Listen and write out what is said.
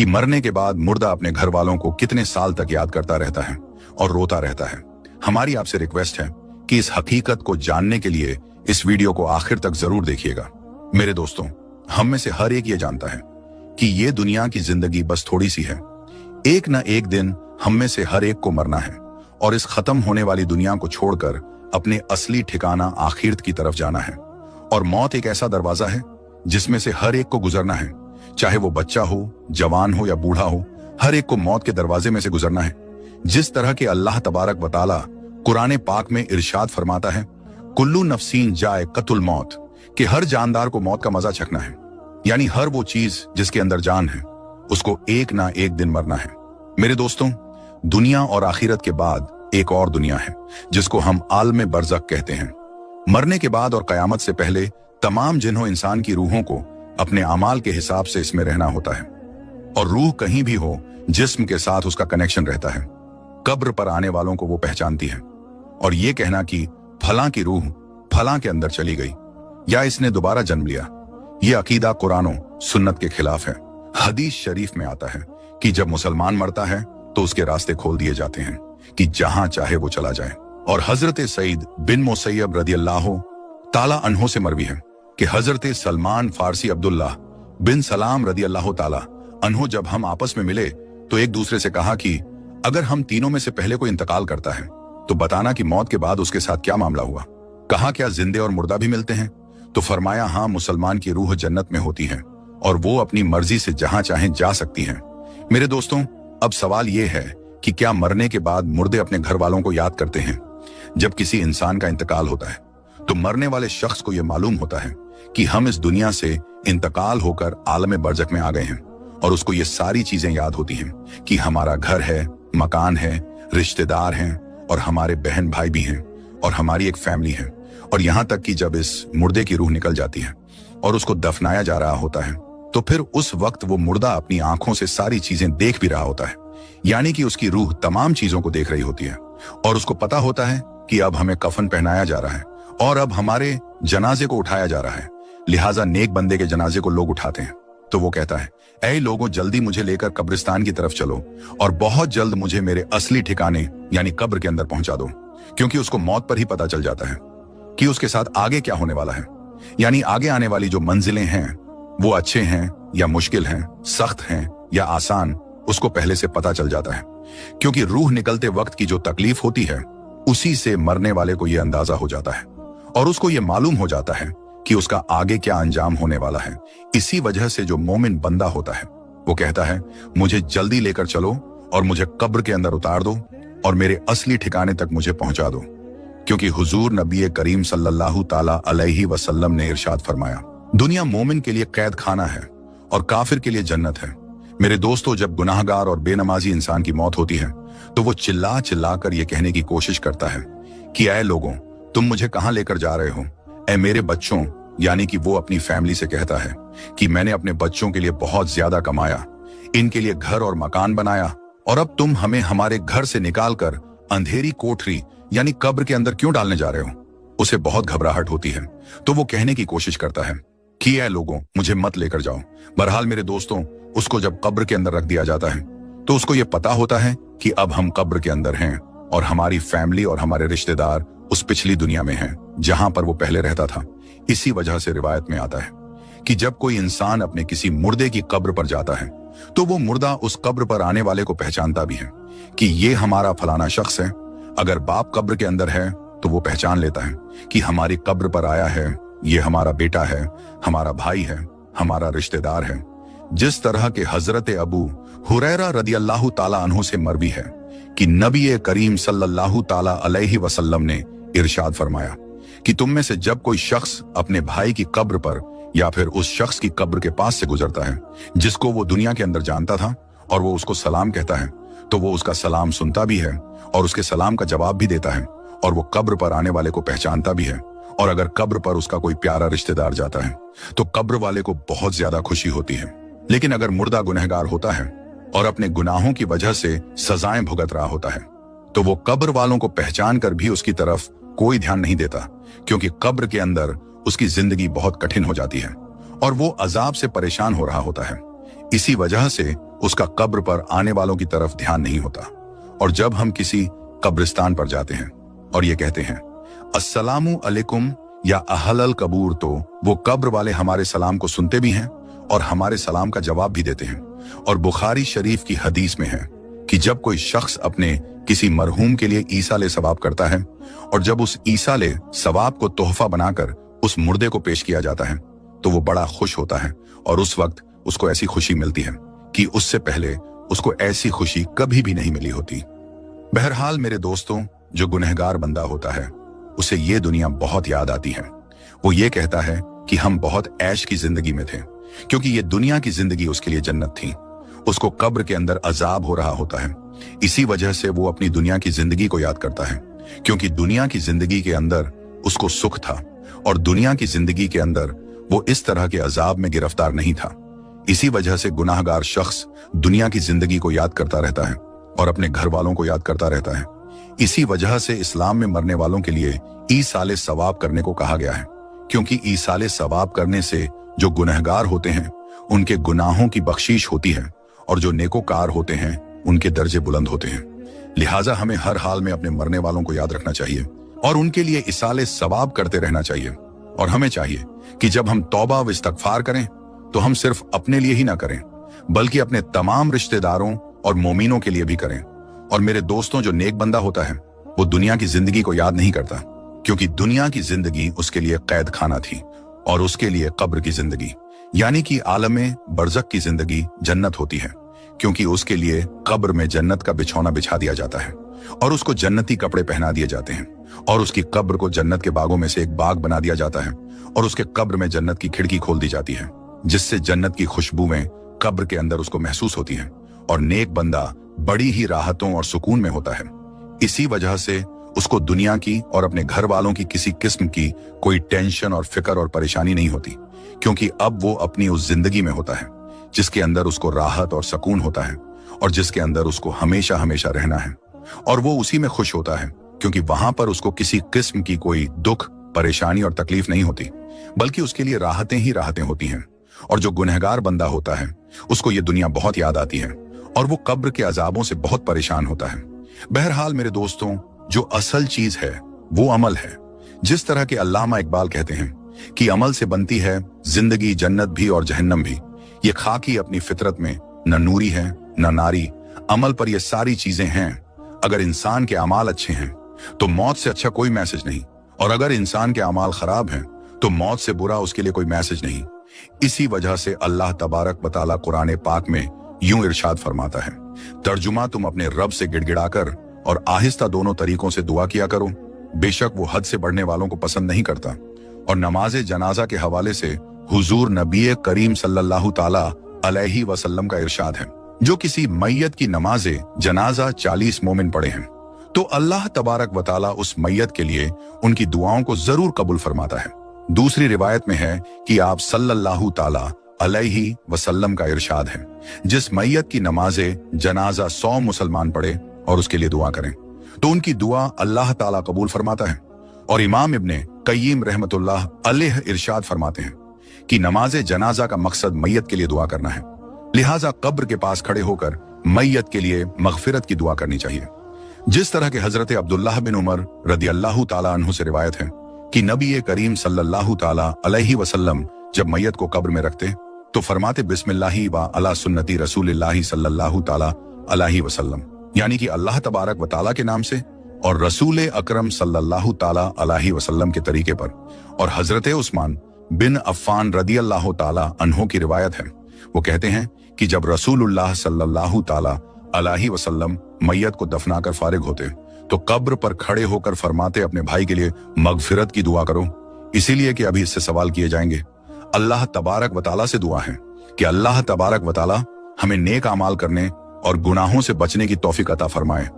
कि मरने के बाद मुर्दा अपने घर वालों को कितने साल तक याद करता रहता है और रोता रहता है। हमारी आपसे रिक्वेस्ट है कि इस हकीकत को जानने के लिए इस वीडियो को आखिर तक जरूर देखिएगा। मेरे दोस्तों, हम में से हर एक ये जानता है कि ये दुनिया की जिंदगी बस थोड़ी सी है। एक न एक दिन हम में से हर एक को मरना है और इस खत्म होने वाली दुनिया को छोड़कर अपने असली ठिकाना आखिरत की तरफ जाना है। और मौत एक ऐसा दरवाजा है जिसमें से हर एक को गुजरना है, चाहे वो बच्चा हो, जवान हो या बूढ़ा हो, हर एक को मौत के दरवाजे में से गुजरना है। जिस तरह के अल्लाह तबारक व तआला कुरान पाक में इरशाद फरमाता है, कुल्लू नफ्सीन जायक़तुल मौत, कि हर जानदार को मौत का मजा चखना है, यानी हर वो चीज जिसके अंदर जान है उसको एक ना एक दिन मरना है। मेरे दोस्तों, दुनिया और आखिरत के बाद एक और दुनिया है जिसको हम आलम बरज़ख कहते हैं। मरने के बाद और कयामत से पहले तमाम जिन्हों इंसान की रूहों को अपने अमाल के हिसाब से इसमें रहना होता है, और रूह कहीं भी हो जिस्म के साथ उसका कनेक्शन रहता है। कब्र पर आने वालों को वो पहचानती है, और ये कहना कि फलां की रूह फलां के अंदर चली गई या इसने दोबारा जन्म लिया, ये अकीदा कुरानो सुन्नत के खिलाफ है। हदीस शरीफ में आता है कि जब मुसलमान मरता है तो उसके रास्ते खोल दिए जाते हैं कि जहां चाहे वो चला जाए। और हजरत सईद बिन मुसैयब रदियल्लाहु ताला अन्हो से मरवी है कि हजरत सलमान फारसी अब्दुल्ला बिन सलाम रदियल्लाहु ताला अन्हो जब हम आपस में मिले तो एक दूसरे से कहा कि अगर हम तीनों में से पहले कोई इंतकाल करता है तो बताना कि मौत के बाद उसके साथ क्या मामला हुआ। कहा, क्या जिंदे और मुर्दा भी मिलते हैं? तो फरमाया, हाँ, मुसलमान की रूह जन्नत में होती है और वो अपनी मर्जी से जहां चाहें जा सकती हैं। मेरे दोस्तों, अब सवाल ये है कि क्या मरने के बाद मुर्दे अपने घर वालों को याद करते हैं? जब किसी इंसान का इंतकाल होता है तो मरने वाले शख्स को यह मालूम होता है कि हम इस दुनिया से इंतकाल होकर आलम बरज़ख में आ गए हैं, और उसको ये सारी चीजें याद होती हैं कि हमारा घर है, मकान है, रिश्तेदार हैं, और हमारे बहन भाई भी हैं, और हमारी एक फैमिली है। और यहां तक कि जब इस मुर्दे की रूह निकल जाती है और उसको दफनाया जा रहा होता है तो फिर उस वक्त वो मुर्दा अपनी आंखों से सारी चीजें देख भी रहा होता है, यानी कि उसकी रूह तमाम चीजों को देख रही होती है, और उसको पता होता है कि अब हमें कफन पहनाया जा रहा है और अब हमारे जनाजे को उठाया जा रहा है। लिहाजा नेक बंदे के जनाजे को लोग उठाते हैं तो वो कहता है, ऐ लोगों, जल्दी मुझे लेकर कब्रिस्तान की तरफ चलो और बहुत जल्द मुझे मेरे असली ठिकाने यानी कब्र के अंदर पहुंचा दो। क्योंकि उसको मौत पर ही पता चल जाता है कि उसके साथ आगे क्या होने वाला है, यानी आगे आने वाली जो मंजिलें हैं वो अच्छे हैं या मुश्किल हैं, सख्त हैं या आसान, उसको पहले से पता चल जाता है। क्योंकि रूह निकलते वक्त की जो तकलीफ होती है उसी से मरने वाले को यह अंदाजा हो जाता है और उसको यह मालूम हो जाता है कि उसका आगे क्या अंजाम होने वाला है। इसी वजह से जो मोमिन बंदा होता है वो कहता है, मुझे जल्दी लेकर चलो और मुझे कब्र के अंदर उतार दो और मेरे असली ठिकाने तक मुझे पहुंचा दो। क्योंकि हुजूर नबी करीम सल्लल्लाहु ताला अलैहि वसल्लम ने इरशाद फरमाया, दुनिया मोमिन के लिए कैद खाना है और काफिर के लिए जन्नत है। मेरे दोस्तों, जब गुनाहगार और बेनमाजी इंसान की मौत होती है तो वो चिल्ला चिल्ला कर ये कहने की कोशिश करता है कि ऐ लोगों, तुम मुझे कहां लेकर जा रहे हो? ऐ मेरे बच्चों, यानी कि वो अपनी फैमिली से कहता है कि मैंने अपने बच्चों के लिए बहुत ज्यादा कमाया, इनके लिए घर और मकान बनाया, और अब तुम हमें हमारे घर से निकाल कर अंधेरी कोठरी यानी कब्र के अंदर क्यों डालने जा रहे हो? उसे बहुत घबराहट होती है तो वो कहने की कोशिश करता है कि ऐ लोगों, मुझे मत लेकर जाओ। बहरहाल मेरे दोस्तों, उसको जब कब्र के अंदर रख दिया जाता है तो उसको ये पता होता है कि अब हम कब्र के अंदर हैं और हमारी फैमिली और हमारे रिश्तेदार उस पिछली दुनिया में हैं जहां पर वो पहले रहता था। इसी वजह से रिवायत में आता है कि जब कोई इंसान अपने किसी मुर्दे की कब्र पर जाता है तो वो मुर्दा उस कब्र पर आने वाले को पहचानता भी है कि ये हमारा फलाना शख्स है। अगर बाप कब्र के अंदर है तो वो पहचान लेता है कि हमारी कब्र पर आया है, ये हमारा बेटा है, हमारा भाई है, हमारा रिश्तेदार है। जिस तरह के हजरत अबू हुरैरा रदियल्लाहु ताला अन्हु से मरवी है कि नबी करीम सल्लल्लाहु ताला अलैहि वसल्लम ने इरशाद फरमाया कि तुम में से जब कोई शख्स अपने भाई की कब्र पर या फिर उस शख्स की कब्र के पास से गुजरता है जिसको वो दुनिया के अंदर जानता था और वो उसको सलाम कहता है, तो वो उसका सलाम सुनता भी है और उसके सलाम का जवाब भी देता है, और वो कब्र पर आने वाले को पहचानता भी है। और अगर कब्र पर उसका कोई प्यारा रिश्तेदार जाता है तो कब्र वाले को बहुत ज्यादा खुशी होती है। लेकिन अगर मुर्दा गुनहगार होता है और अपने गुनाहों की वजह से सजाएं भुगत रहा होता है तो वो कब्र वालों को पहचान कर भी उसकी तरफ कोई ध्यान नहीं देता, क्योंकि कब्र के अंदर उसकी जिंदगी बहुत कठिन हो जाती है और वो अजाब से परेशान हो रहा होता है। इसी वजह से उसका कब्र पर आने वालों की तरफ ध्यान नहीं होता। और जब हम किसी कब्रिस्तान पर जाते हैं और ये कहते हैं अस्सलामु अलैकुम या अहलल कबूर, तो वो कब्र वाले हमारे सलाम को सुनते भी हैं और हमारे सलाम का जवाब भी देते हैं। और बुखारी शरीफ की हदीस में है कि जब कोई शख्स अपने किसी मरहूम के लिए ईसाले सवाब करता है और जब उस ईसाले सवाब को तोहफा बनाकर उस मुर्दे को पेश किया जाता है तो वो बड़ा खुश होता है और उस वक्त उसको ऐसी खुशी मिलती है कि उससे पहले उसको ऐसी खुशी कभी भी नहीं मिली होती। बहरहाल मेरे दोस्तों, जो गुनहगार बंदा होता है उसे ये दुनिया बहुत याद आती है। वो ये कहता है कि हम बहुत ऐश की जिंदगी में थे, क्योंकि ये दुनिया की जिंदगी उसके लिए जन्नत थी। उसको कब्र के अंदर अजाब हो रहा होता है, इसी वजह से वो अपनी दुनिया की जिंदगी को याद करता है, क्योंकि दुनिया की जिंदगी के अंदर उसको सुख था और दुनिया की जिंदगी के अंदर वो इस तरह के अजाब में गिरफ्तार नहीं था। इसी वजह से गुनाहगार शख्स दुनिया की जिंदगी को याद करता रहता है और अपने घर वालों को याद करता रहता है। इसी वजह से इस्लाम में मरने वालों के लिए ईसाले सवाब करने को कहा गया है, क्योंकि ईसाले सवाब करने से जो गुनहगार होते हैं उनके गुनाहों की बख्शीश होती है और जो नेकोकार होते हैं उनके दर्जे बुलंद होते हैं। लिहाजा हमें हर हाल में अपने मरने वालों को याद रखना चाहिए और उनके लिए इसाले सवाब करते रहना चाहिए। और हमें चाहिए कि जब हम तौबा व इस्तगफार करें तो हम सिर्फ अपने लिए ही ना करें, बल्कि अपने तमाम रिश्तेदारों और मोमिनों के लिए भी करें। और मेरे दोस्तों, जो नेक बंदा होता है वो दुनिया की जिंदगी को याद नहीं करता, क्योंकि दुनिया की जिंदगी उसके लिए कैद खाना थी और उसके लिए कब्र की जिंदगी यानी कि आलमे बरज़ख की जिंदगी जन्नत होती है, क्योंकि उसके लिए कब्र में जन्नत का बिछौना बिछा दिया जाता है और उसको जन्नती कपड़े पहना दिए जाते हैं और उसकी कब्र को जन्नत के बागों में से एक बाग बना दिया जाता है और उसके कब्र में जन्नत की खिड़की खोल दी जाती है, जिससे जन्नत की खुशबुएं कब्र के अंदर उसको महसूस होती हैं और नेक बंदा बड़ी ही राहतों और सुकून में होता है। इसी वजह से उसको दुनिया की और अपने घर वालों की किसी किस्म की कोई टेंशन और फिक्र और परेशानी नहीं होती, क्योंकि अब वो अपनी उस जिंदगी में होता है जिसके अंदर उसको राहत और सुकून होता है और जिसके अंदर उसको हमेशा हमेशा रहना है। और वो उसी में खुश होता है, क्योंकि वहां पर उसको किसी किस्म की कोई दुख, परेशानी और तकलीफ नहीं होती, बल्कि उसके लिए राहतें ही राहतें होती हैं। और जो गुनहगार बंदा होता है उसको ये दुनिया बहुत याद आती है और वो कब्र के अजाबों से बहुत परेशान होता है। बहरहाल मेरे दोस्तों, जो असल चीज है वो अमल है। जिस तरह के अल्लामा इकबाल कहते हैं कि अमल से बनती है जिंदगी, जन्नत भी और जहन्नम भी। ये खाकी अपनी फितरत में न नूरी है न नारी, अमल पर ये सारी चीजें हैं। अगर इंसान के अमाल अच्छे हैं तो मौत से अच्छा कोई मैसेज नहीं, और अगर इंसान के अमाल खराब हैं तो मौत से बुरा उसके लिए कोई मैसेज नहीं। इसी वजह से अल्लाह तबारक व तआला कुरान पाक में यूं इरशाद फरमाता है, तर्जुमा तुम अपने रब से गिड़गिड़ाकर और आहिस्ता दोनों तरीकों से दुआ किया करो, बेशक वो हद से बढ़ने वालों को पसंद नहीं करता। और नमाज जनाजा के हवाले से हुजूर नबी करीम सल्लल्लाहु ताला अलैहि वसल्लम का इरशाद है, जो किसी मैयत की नमाज जनाजा 40 मोमिन पढ़े हैं तो अल्लाह तबारक व तआला उस मैयत के लिए उनकी दुआओं को जरूर कबूल फरमाता है। दूसरी रिवायत में है कि आप सल्लल्लाहु ताला अलैहि वसल्लम का इरशाद है, जिस मैयत की नमाज जनाजा 100 मुसलमान पढ़े और उसके लिए दुआ करें तो उनकी दुआ अल्लाह ताला कबूल फरमाता है। और इमाम इब्ने कय्यिम रहमतुल्लाह अलैह इरशाद फरमाते हैं कि नमाज जनाजा का मकसद मैयत के लिए दुआ करना है, लिहाजा कब्र के पास खड़े होकर मैयत के लिए मगफिरत की दुआ करनी चाहिए। जिस तरह के हजरत अब्दुल्लाह बिन उमर रदियल्लाहु ताला अन्हु से रिवायत है कि नबी करीम सल्लल्लाहु ताला अलैहि वसल्लम जब मैयत को कब्र में रखते तो फरमाते बिस्मिल्लाहि व अला सुन्नती रसूलिल्लाहि सल्लल्लाहु ताला अलैहि वसल्लम, यानी कि अल्लाह तबारक व ताला के नाम से और रसूल अकरम सल्लल्लाहु ताला अलैहि वसल्लम के तरीके पर। और हजरत उस्मान बिन अफ़्फ़ान रदियल्लाहु ताला अन्हु की रिवायत है, वो कहते हैं कि जब रसूलुल्लाह सल्लल्लाहु ताला अलैहि वसल्लम मैयत को दफनाकर फारिग होते तो कब्र पर खड़े होकर फरमाते अपने भाई के लिए मगफिरत की दुआ करो, इसीलिए कि अभी इससे सवाल किए जाएंगे। अल्लाह तबारक व तआला से दुआ है कि अल्लाह तबारक व तआला हमें नेक अमाल करने और गुनाहों से बचने की तौफीक अता फरमाए।